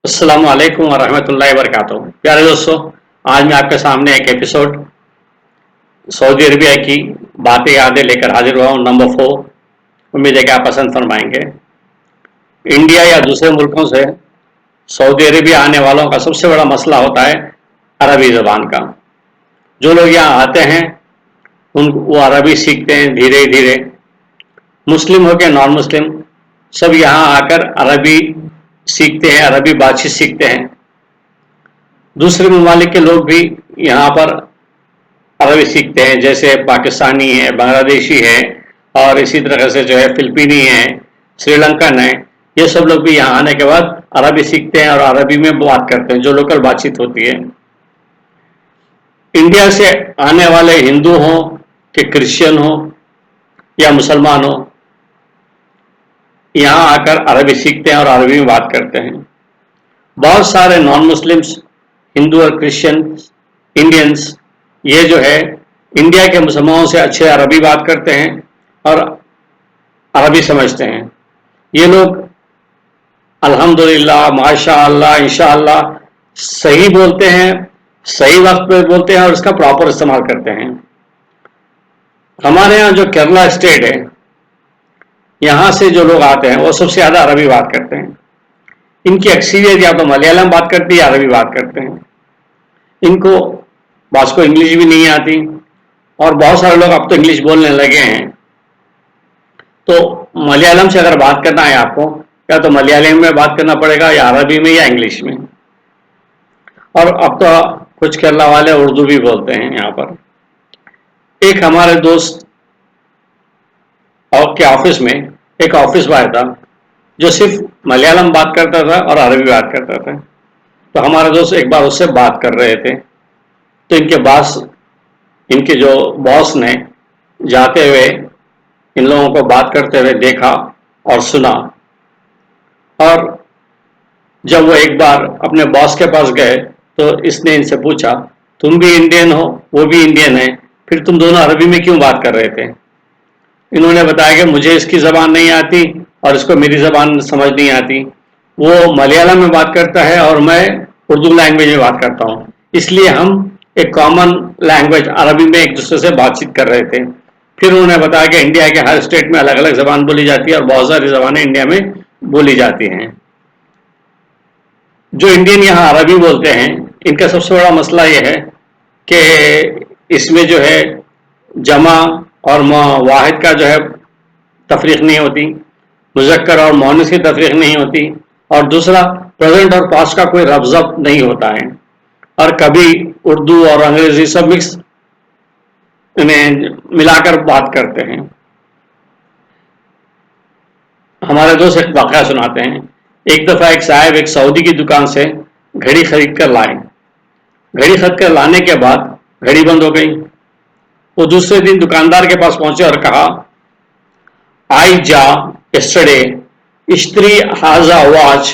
अस्सलाम वालेकुम वरहमतुल्लाहि वबरकातुहू। प्यारे दोस्तों, आज मैं आपके सामने एक एपिसोड सऊदी अरबिया की बातें यादें लेकर हाजिर हुआ हूँ, नंबर 4। उम्मीद है कि आप पसंद फरमाएंगे। इंडिया या दूसरे मुल्कों से सऊदी अरबिया आने वालों का सबसे बड़ा मसला होता है अरबी ज़बान का। जो लोग यहाँ आते हैं वो अरबी सीखते हैं धीरे धीरे। मुस्लिम हो के नॉन मुस्लिम सब यहाँ आकर अरबी सीखते हैं, अरबी बातचीत सीखते हैं। दूसरे ममालिक के लोग भी यहाँ पर अरबी सीखते हैं, जैसे पाकिस्तानी है, बांग्लादेशी है और इसी तरह से जो है फिलिपीनी है, श्रीलंकन है। ये सब लोग भी यहाँ आने के बाद अरबी सीखते हैं और अरबी में बात करते हैं, जो लोकल बातचीत होती है। इंडिया से आने वाले हिंदू हों कि क्रिश्चियन हो या मुसलमान हो, यहाँ आकर अरबी सीखते हैं और अरबी में बात करते हैं। बहुत सारे नॉन मुस्लिम्स, हिंदू और क्रिश्चियन इंडियंस, ये जो है इंडिया के मुसलमानों से अच्छे अरबी बात करते हैं और अरबी समझते हैं। ये लोग अल्हम्दुलिल्लाह, माशाअल्लाह, इंशाअल्लाह सही बोलते हैं, सही वक्त पे बोलते हैं और इसका प्रॉपर इस्तेमाल करते हैं। हमारे यहाँ जो केरला स्टेट है, यहाँ से जो लोग आते हैं वो सबसे ज़्यादा अरबी बात करते हैं। इनकी अक्सरियत या तो मलयालम बात करती है या अरबी बात करते हैं। इनको बास को इंग्लिश भी नहीं आती और बहुत सारे लोग अब तो इंग्लिश बोलने लगे हैं। तो मलयालम से अगर बात करना है आपको, या तो मलयालम में बात करना पड़ेगा या अरबी में या इंग्लिश में। और अब तो कुछ केरला वाले उर्दू भी बोलते हैं यहाँ पर। एक हमारे दोस्त के ऑफिस में एक ऑफिस बॉय था जो सिर्फ मलयालम बात करता था और अरबी बात करता था। तो हमारे दोस्त एक बार उससे बात कर रहे थे, तो इनके जो बॉस ने जाते हुए इन लोगों को बात करते हुए देखा और सुना। और जब वो एक बार अपने बॉस के पास गए तो इसने इनसे पूछा, तुम भी इंडियन हो, वो भी इंडियन है, फिर तुम दोनों अरबी में क्यों बात कर रहे थे? इन्होंने बताया कि मुझे इसकी ज़बान नहीं आती और इसको मेरी ज़बान समझ नहीं आती। वो मलयालम में बात करता है और मैं उर्दू लैंग्वेज में बात करता हूँ, इसलिए हम एक कॉमन लैंग्वेज अरबी में एक दूसरे से बातचीत कर रहे थे। फिर उन्होंने बताया कि इंडिया के हर स्टेट में अलग अलग ज़बान बोली जाती है और बहुत सारी ज़बानें इंडिया में बोली जाती हैं। जो इंडियन यहाँ अरबी बोलते हैं, इनका सबसे बड़ा मसला ये है कि इसमें जो है जमा और वाहिद का जो है तफरीक नहीं होती, मुज़क्कर और मुअन्नस की तफरीक नहीं होती, और दूसरा प्रेजेंट और पास्ट का कोई रब्ज़ नहीं होता है। और कभी उर्दू और अंग्रेजी सब मिक्स इन्हें मिलाकर बात करते हैं। हमारे दोस्त एक वाक़या सुनाते हैं। एक दफ़ा एक साहब एक सऊदी की दुकान से घड़ी खरीद कर लाए। घड़ी खरीद कर लाने के बाद घड़ी बंद हो गई। वो दूसरे दिन दुकानदार के पास पहुंचे और कहा, आई जा yesterday इश्तरी हाजा वॉच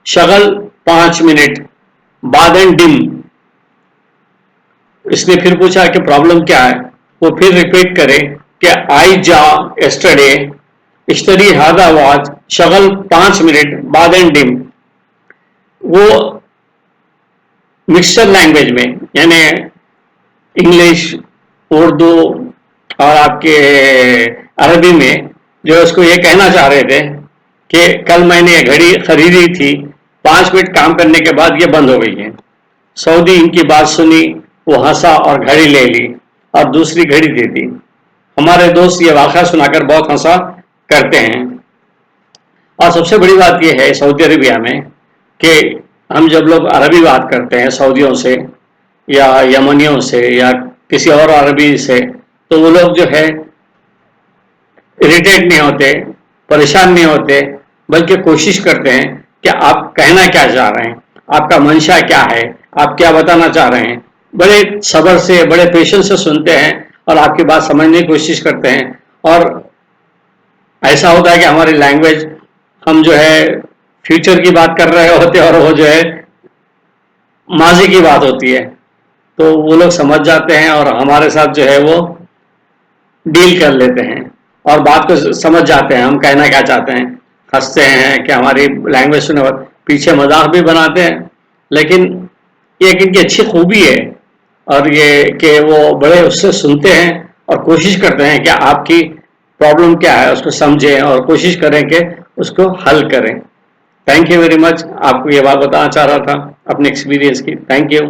शगल 5 मिनट बादन डिम। इसने फिर पूछा कि प्रॉब्लम क्या है। वो फिर रिपीट करे कि आई जा yesterday इश्तरी हाजा वॉच शगल 5 मिनट बादन डिम। वो मिक्सचर लैंग्वेज में, यानी इंग्लिश, उर्दू और आपके अरबी में जो उसको ये कहना चाह रहे थे कि कल मैंने ये घड़ी खरीदी थी, 5 मिनट काम करने के बाद ये बंद हो गई है। सऊदी इनकी बात सुनी, वो हंसा और घड़ी ले ली और दूसरी घड़ी दे दी। हमारे दोस्त ये वाक़या सुनाकर बहुत हंसा करते हैं। और सबसे बड़ी बात यह है सऊदी अरबिया में कि हम जब लोग अरबी बात करते हैं सऊदियों से या यमनियों से या किसी और अरबी से, तो वो लोग जो है इरिटेट नहीं होते, परेशान नहीं होते, बल्कि कोशिश करते हैं कि आप कहना क्या चाह रहे हैं, आपका मंशा क्या है, आप क्या बताना चाह रहे हैं। बड़े सब्र से, बड़े पेशेंस से सुनते हैं और आपकी बात समझने की कोशिश करते हैं। और ऐसा होता है कि हमारी लैंग्वेज, हम जो है फ्यूचर की बात कर रहे होते हैं और वो जो है माजी की बात होती है, तो वो लोग समझ जाते हैं और हमारे साथ जो है वो डील कर लेते हैं और बात को समझ जाते हैं हम कहना क्या चाहते हैं। हंसते हैं कि हमारी लैंग्वेज सुने। پیچھے مذاق بھی بناتے ہیں، لیکن یہ ایک ان کی اچھی خوبی ہے، اور یہ کہ وہ بڑے اس سے سنتے ہیں اور کوشش کرتے ہیں کہ آپ کی پرابلم کیا ہے اس کو سمجھیں اور کوشش کریں کہ اس کو حل کریں. Thank you very much. آپ کو یہ بات بتانا چاہ رہا تھا اپنے ایکسپیرینس کی. Thank you.